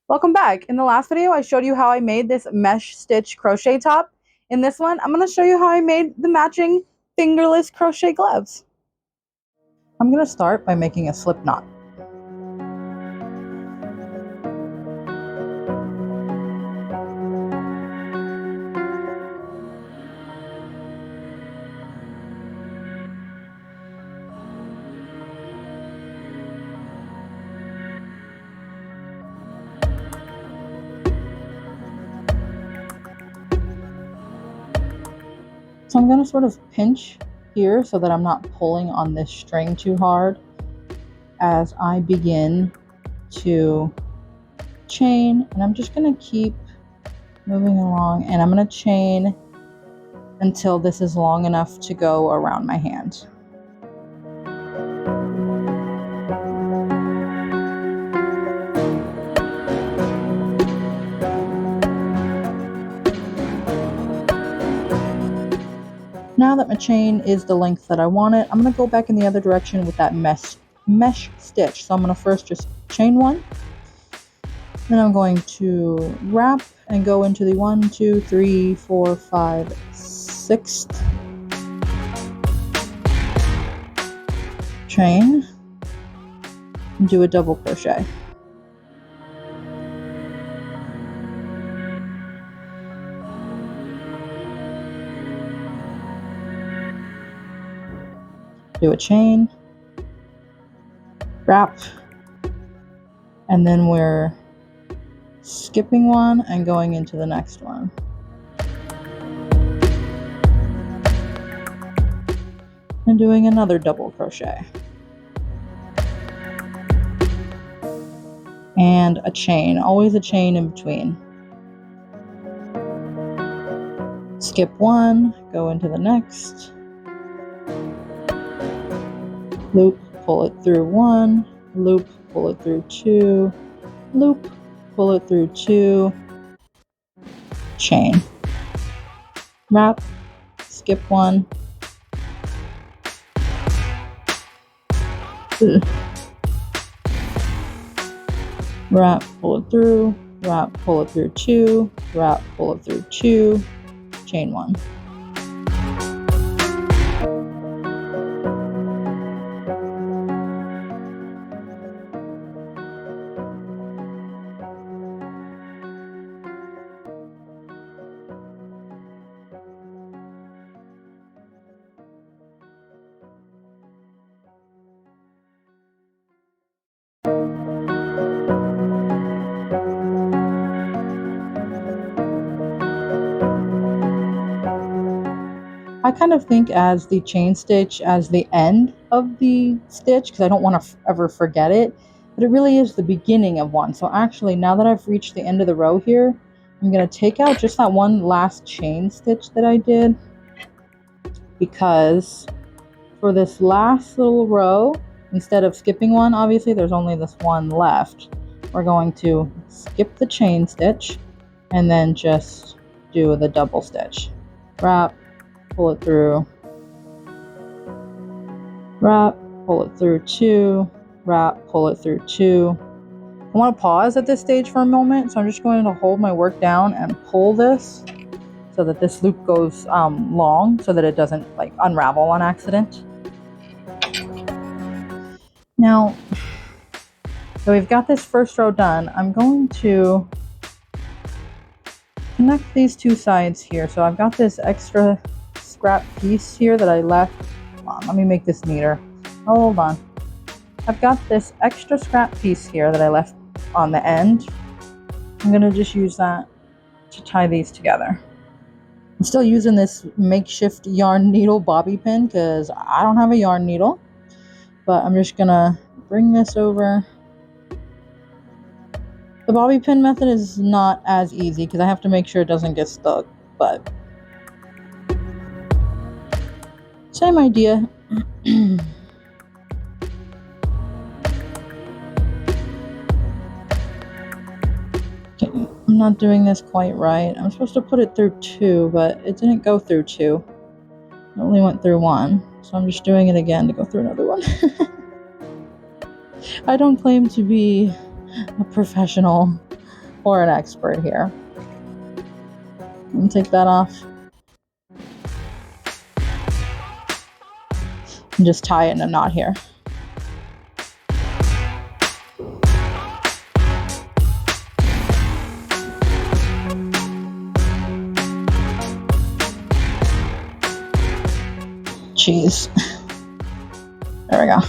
Welcome back. In the last video, I showed you how I made this mesh stitch crochet top. In this one, I'm going to show you how I made the matching fingerless crochet gloves. I'm going to start by making a slip knot. So I'm going to sort of pinch here so that I'm not pulling on this string too hard as I begin to chain, and I'm just going to keep moving along, and I'm going to chain until this is long enough to go around my hand. Now that my chain is the length that I want it, I'm going to go back in the other direction with that mesh stitch. So I'm going to first just chain one, then I'm going to wrap and go into the 1, 2, 3, 4, 5, 6th chain and do a double crochet. Do a chain, wrap, and then we're skipping one and going into the next one. And doing another double crochet. And a chain, always a chain in between. Skip one, go into the next. Loop, pull it through one, loop, pull it through two, loop, pull it through two, chain, wrap, skip one, wrap, pull it through, wrap, pull it through two, wrap, pull it through two, chain one. I kind of think as the chain stitch as the end of the stitch because I don't want to ever forget it, but it really is the beginning of one. So actually, now that I've reached the end of the row here, I'm going to take out just that one last chain stitch that I did, because for this last little row, instead of skipping one, obviously there's only this one left, we're going to skip the chain stitch and then just do the double stitch. Wrap, pull it through, wrap, pull it through two, wrap, pull it through two. I want to pause at this stage for a moment, so I'm just going to hold my work down and pull this so that this loop goes long so that it doesn't like unravel on accident. Now, so we've got this first row done. I'm going to connect these two sides here. So I've got this extra scrap piece here that I left. Let me make this neater. Hold on. I've got this extra scrap piece here that I left on the end. I'm going to just use that to tie these together. I'm still using this makeshift yarn needle bobby pin because I don't have a yarn needle, but I'm just going to bring this over. The bobby pin method is not as easy because I have to make sure it doesn't get stuck, but same idea. Okay, I'm not doing this quite right. I'm supposed to put it through two, but it didn't go through two. It only went through one, so I'm just doing it again to go through another one. I don't claim to be a professional or an expert here. And take that off. And just tie it in a knot here. Jeez. There we go.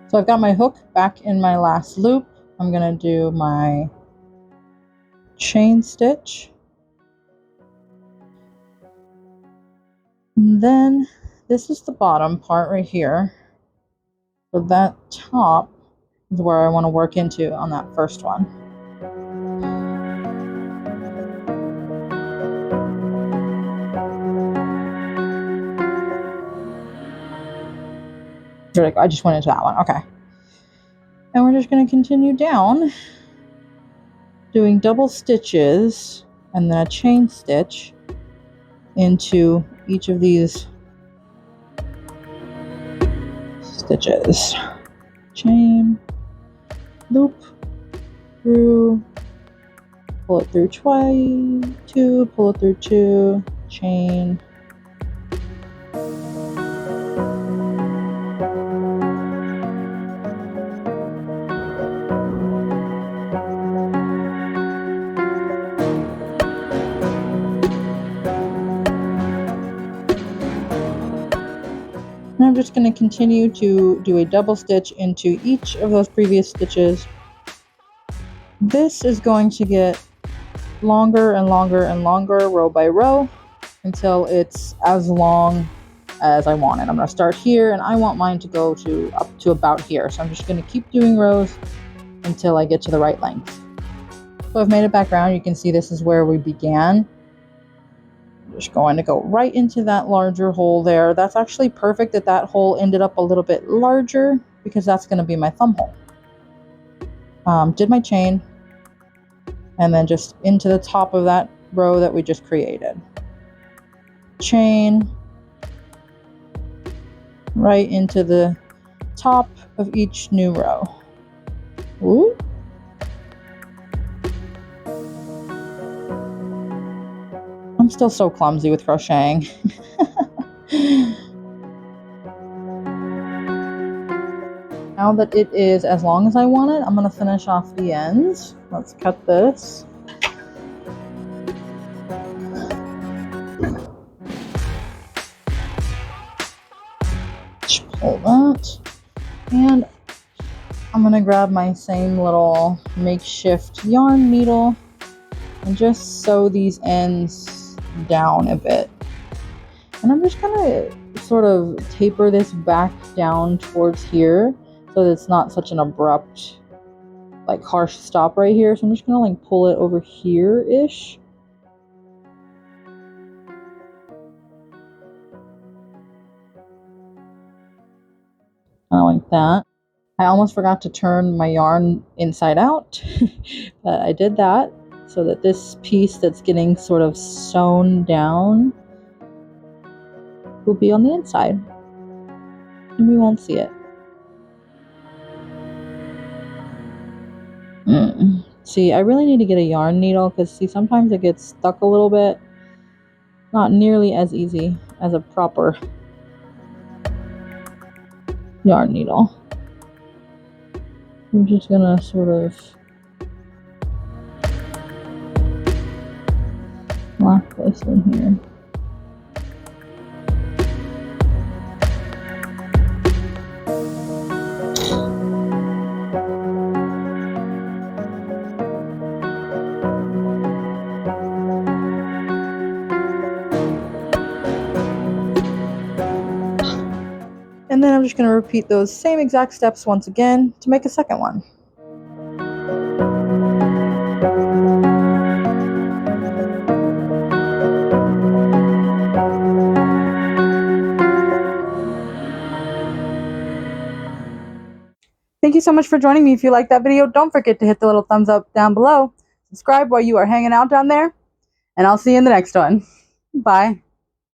So I've got my hook back in my last loop. I'm gonna do my chain stitch. And then this is the bottom part right here. So that top is where I want to work into on that first one. I just went into that one. Okay. And we're just going to continue down, doing double stitches and then a chain stitch into each of these stitches. Chain, loop, through, pull it through twice, two, pull it through two, chain. And I'm just going to continue to do a double stitch into each of those previous stitches. This is going to get longer and longer and longer row by row until it's as long as I want it. I'm going to start here and I want mine to go to up to about here. So I'm just going to keep doing rows until I get to the right length. So I've made it back around. You can see this is where we began. I'm just going to go right into that larger hole there. That's actually perfect that that hole ended up a little bit larger because that's going to be my thumb hole. Did my chain and then just into the top of that row that we just created. Chain right into the top of each new row. Ooh. I'm still so clumsy with crocheting. Now that it is as long as I want it, I'm going to finish off the ends. Let's cut this. Pull that. And I'm going to grab my same little makeshift yarn needle and just sew these ends down a bit. And I'm just going to sort of taper this back down towards here so that it's not such an abrupt, like harsh stop right here. So I'm just going to like pull it over here-ish. Kind of like that. I almost forgot to turn my yarn inside out, but I did that so that this piece that's getting sort of sewn down will be on the inside and we won't see it. See, I really need to get a yarn needle because see, sometimes it gets stuck a little bit. Not nearly as easy as a proper yarn needle. I'm just gonna sort of lock this in here. And then I'm just going to repeat those same exact steps once again to make a second one. Thank you so much for joining me. If you liked that video, don't forget to hit the little thumbs up down below. Subscribe while you are hanging out down there, and I'll see you in the next one. Bye.